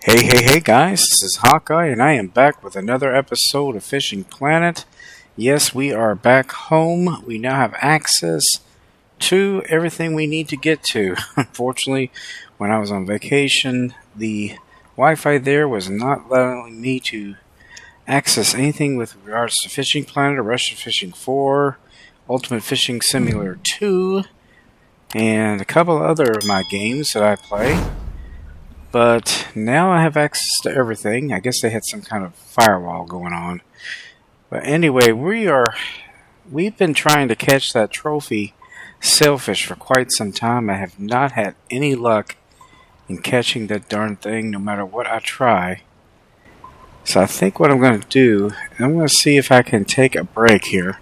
Hey guys, this is Hawkeye and I am back with another episode of Fishing Planet. Yes, we are back home. We now have access to everything we need to get to. Unfortunately, when I was on vacation, the Wi-Fi there was not allowing me to access anything with regards to Fishing Planet or Russian Fishing 4, Ultimate Fishing Simulator 2, and a couple other of my games that I play. But now I have access to everything. I guess they had some kind of firewall going on. But anyway, we've been trying to catch that trophy sailfish for quite some time. I have not had any luck in catching that darn thing, no matter what I try. So I think what I'm going to do, I'm going to see if I can take a break here.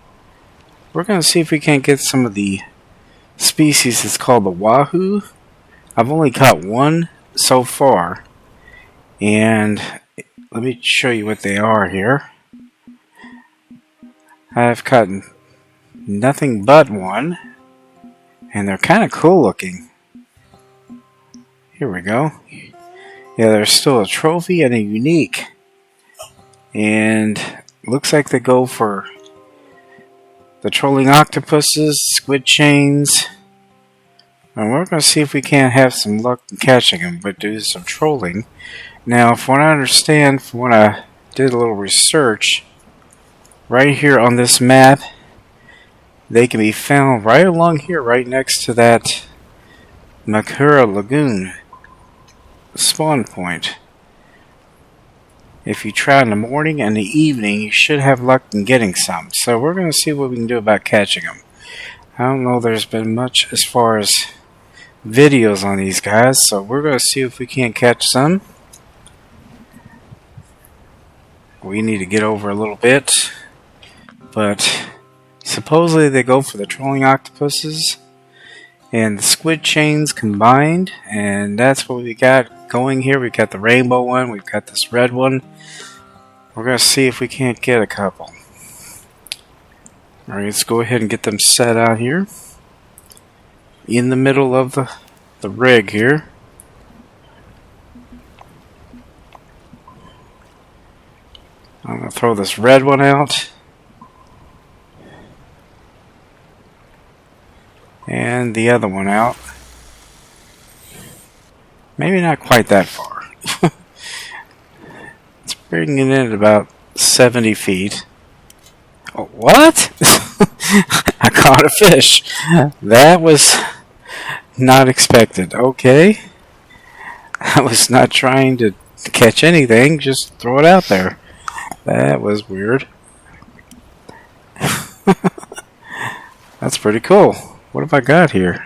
We're going to see if we can't get some of the species. It's called the Wahoo. I've only caught one so far, and let me show you what they are here. I've caught nothing but one, and they're kind of cool looking. Here we go. Yeah, there's still a trophy and a unique, and looks like they go for the trolling octopuses, squid chains. And we're going to see if we can't have some luck in catching them, but do some trolling. Now, from what I understand, from what I did a little research, right here on this map, they can be found right along here, right next to that Makura Lagoon spawn point. If you try in the morning and the evening, you should have luck in getting some. So we're going to see what we can do about catching them. I don't know there's been much as far as videos on these guys, so we're going to see if we can't catch some. We need to get over a little bit, but supposedly they go for the trolling octopuses and the squid chains combined, and that's what we got going here. We've got the rainbow one, we've got this red one. We're going to see if we can't get a couple. Alright, let's go ahead and get them set out here in the middle of the rig here. I'm going to throw this red one out. And the other one out. Maybe not quite that far. It's bringing it in at about 70 feet. Oh, what? I caught a fish. That was not expected. Okay. I was not trying to catch anything, just throw it out there. That was weird. That's pretty cool. What have I got here?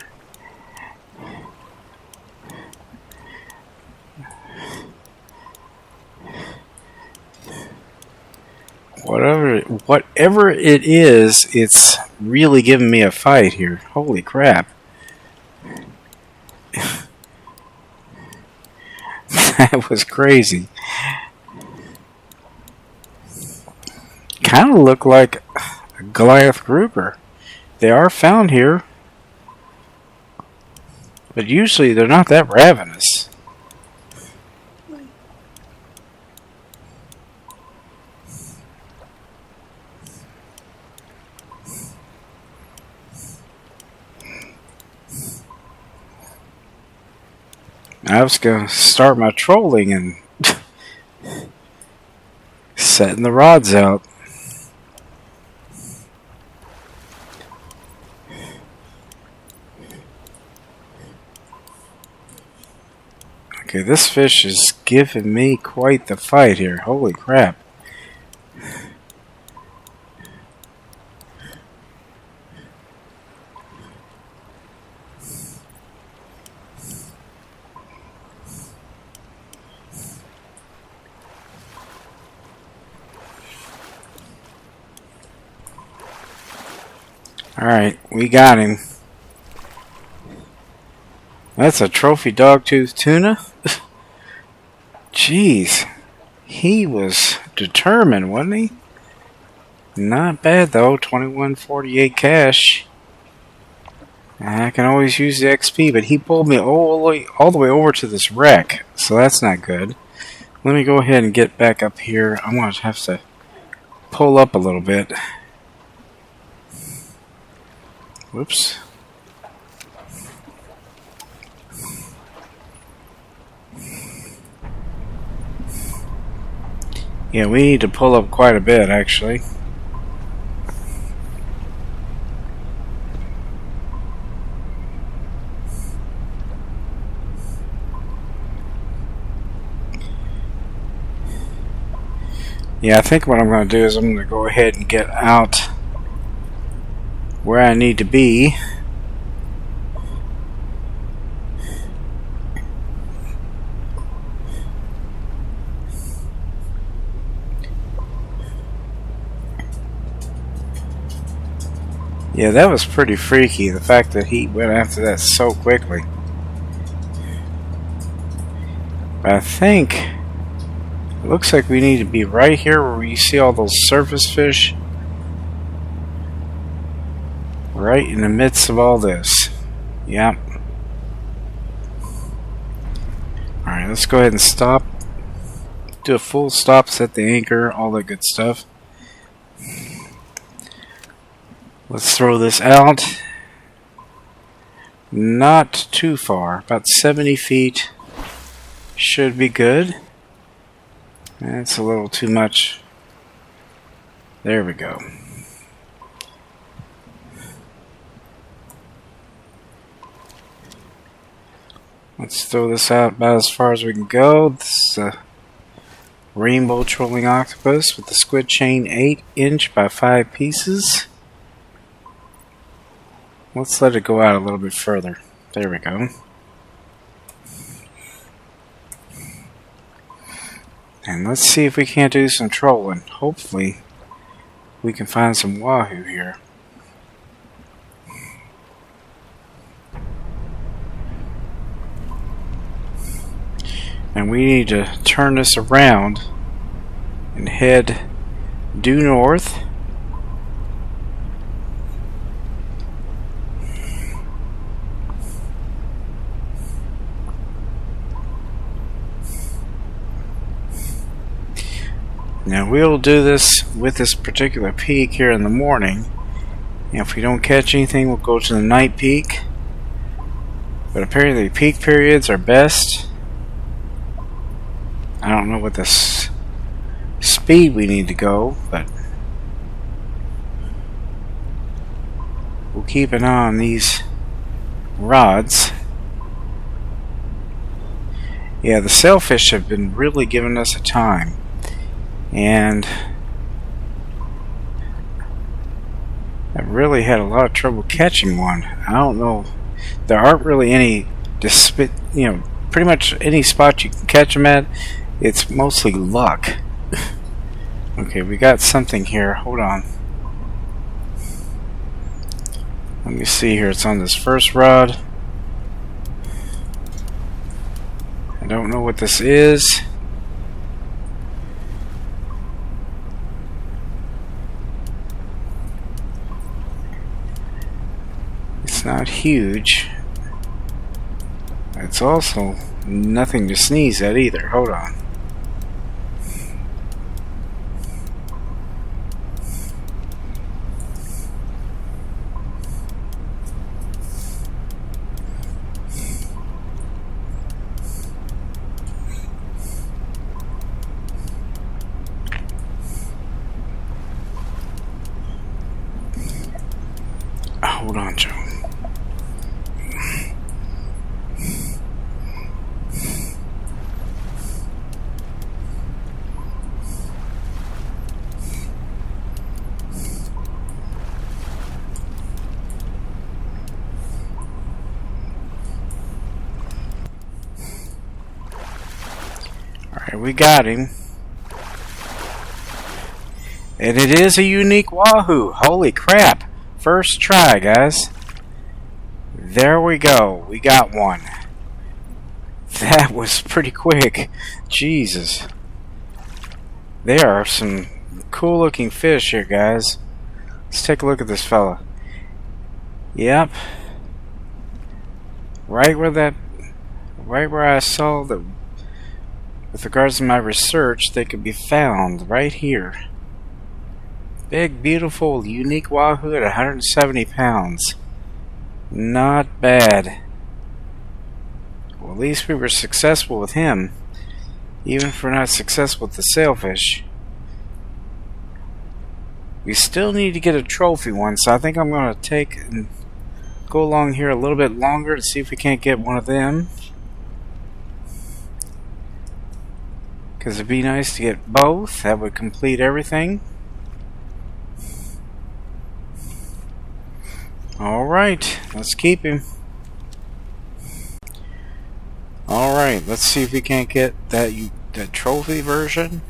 Whatever it is, it's really giving me a fight here. Holy crap. That was crazy. Kind of look like a Goliath grouper. They are found here, but usually they're not that ravenous. I was going to start my trolling and setting the rods out. Okay, this fish is giving me quite the fight here. Holy crap. Alright, we got him. That's a trophy dogtooth tuna? Jeez. He was determined, wasn't he? Not bad though, 21.48 cash. I can always use the XP, but he pulled me all the way over to this wreck, so that's not good. Let me go ahead and get back up here. I'm going to have to pull up a little bit. Whoops. Yeah, we need to pull up quite a bit, actually. Yeah, I think what I'm going to do is I'm going to go ahead and get out where I need to be. Yeah, that was pretty freaky, the fact that he went after that so quickly. But I think it looks like we need to be right here where you see all those surface fish. Right in the midst of all this. Yep. Alright, let's go ahead and stop. Do a full stop, set the anchor, all that good stuff. Let's throw this out. Not too far, about 70 feet should be good. That's a little too much. There we go. Let's throw this out about as far as we can go. This is a rainbow trolling octopus with the squid chain 8" by 5 pieces. Let's let it go out a little bit further. There we go. And let's see if we can't do some trolling. Hopefully we can find some wahoo here. And we need to turn this around and head due north. Now we'll do this with this particular peak here in the morning. And if we don't catch anything, we'll go to the night peak. But apparently peak periods are best. I don't know what the speed we need to go, but we'll keep an eye on these rods. Yeah, the sailfish have been really giving us a time. And I've really had a lot of trouble catching one. I don't know. There aren't really any, pretty much any spot you can catch them at. It's mostly luck. Okay, we got something here. Hold on. Let me see here. It's on this first rod. I don't know what this is. It's not huge. It's also nothing to sneeze at either. Hold on. Hold on, Joe. There we got him. And it is a unique wahoo. Holy crap. First try, guys. There we go. We got one. That was pretty quick. Jesus. There are some cool looking fish here, guys. Let's take a look at this fella. Yep. Right where I saw that, with regards to my research, they could be found right here. Big, beautiful, unique wahoo at 170 pounds. Not bad. Well, at least we were successful with him. Even if we're not successful with the sailfish. We still need to get a trophy one, so I think I'm going to take and go along here a little bit longer to see if we can't get one of them. Because it'd be nice to get both. That would complete everything. Alright, let's keep him. Alright, let's see if we can't get that trophy version.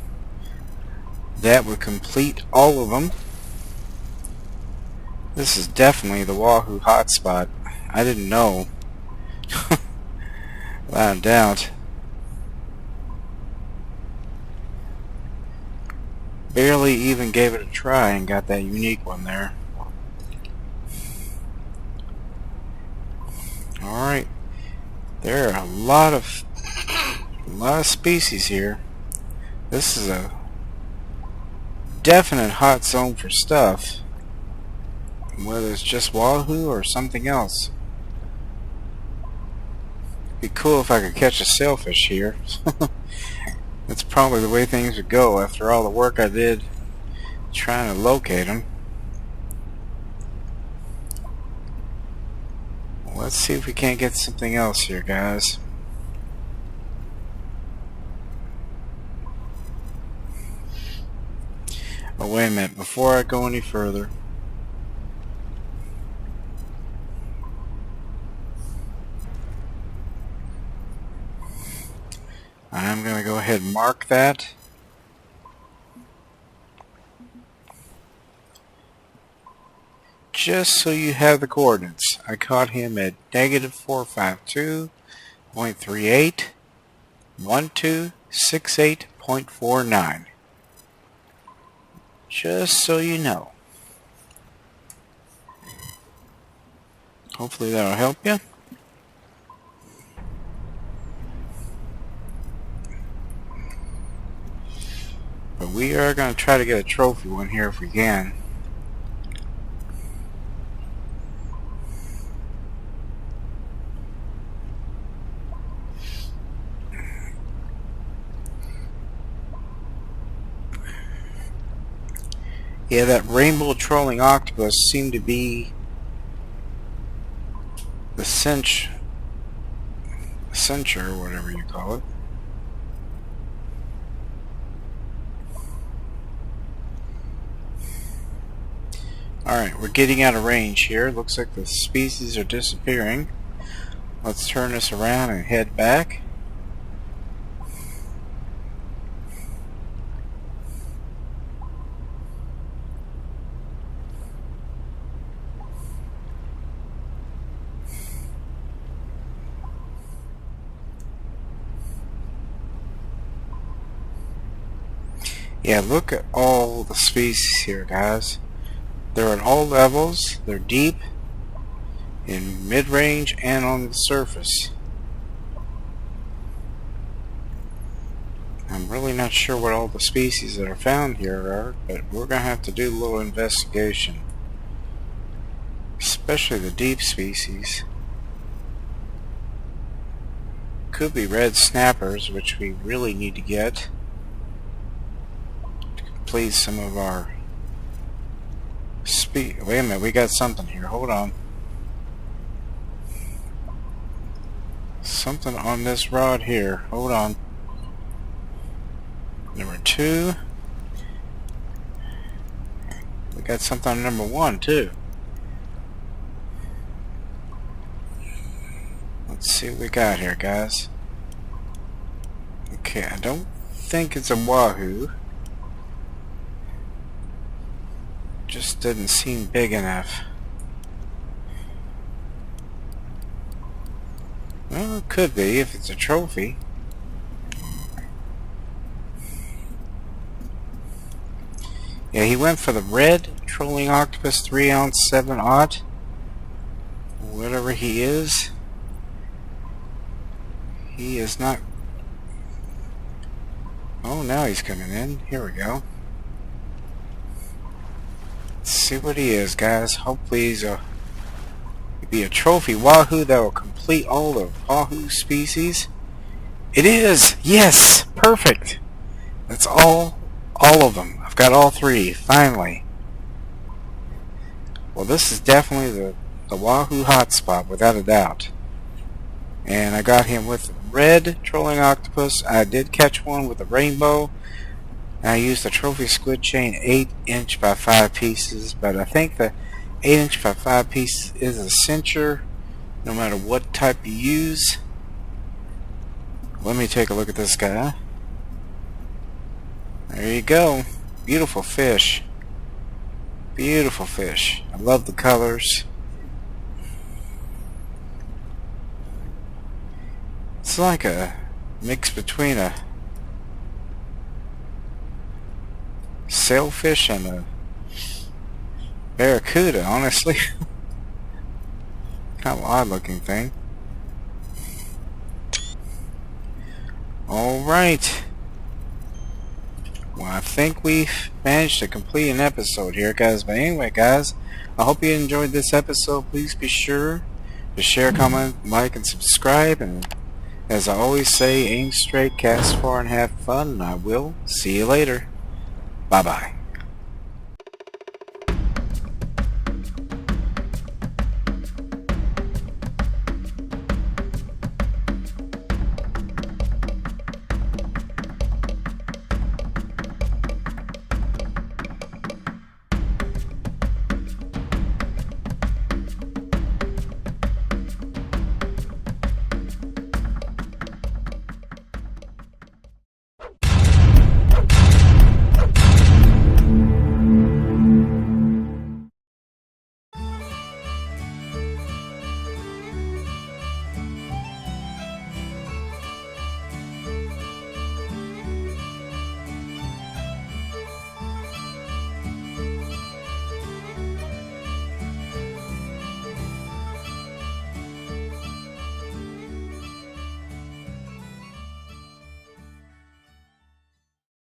That would complete all of them. This is definitely the Wahoo Hotspot. I didn't know. Without a doubt. Barely even gave it a try and got that unique one there. Alright. There are a lot of species here. This is a definite hot zone for stuff. Whether it's just wahoo or something else. It'd be cool if I could catch a sailfish here. That's probably the way things would go after all the work I did trying to locate them. Let's see if we can't get something else here, guys. Oh, wait a minute. Before I go any further, I'm going to go ahead and mark that. Just so you have the coordinates. I caught him at -452.38 1268.49. Just so you know. Hopefully that'll help you. But we are going to try to get a trophy one here if we can. Yeah, that rainbow trolling octopus seemed to be the cinch, cincher, or whatever you call it. Alright, we're getting out of range here. Looks like the species are disappearing. Let's turn this around and head back. Yeah, look at all the species here, guys. They're at all levels. They're deep, in mid-range, and on the surface. I'm really not sure what all the species that are found here are, but we're going to have to do a little investigation. Especially the deep species. Could be red snappers, which we really need to get. Complete some of our speed. Wait a minute, we got something here. Hold on. Something on this rod here. Hold on. Number 2. We got something on number 1 too. Let's see what we got here, guys. Okay, I don't think it's a Wahoo. Just didn't seem big enough. Well, it could be if it's a trophy. Yeah, he went for the red trolling octopus 3 ounce 7/0. Whatever he is. He is not. Oh, now he's coming in. Here we go. Let's see what he is, guys. Hopefully he'll be a trophy Wahoo that will complete all the Wahoo species. It is! Yes! Perfect! That's all of them. I've got all 3, finally. Well, this is definitely the Wahoo Hotspot, without a doubt. And I got him with red trolling octopus. I did catch one with a rainbow. And I used the trophy squid chain 8" by 5 pieces. But I think the 8" by 5 pieces is a cincher, no matter what type you use. Let me take a look at this guy. There you go. Beautiful fish. Beautiful fish. I love the colors. It's like a mix between a sailfish and a barracuda, honestly. Kind of odd looking thing. Alright. Well, I think we've managed to complete an episode here, guys. But anyway, guys, I hope you enjoyed this episode. Please be sure to share, comment, like, and subscribe. And as I always say, aim straight, cast far, and have fun. And I will see you later. Bye-bye.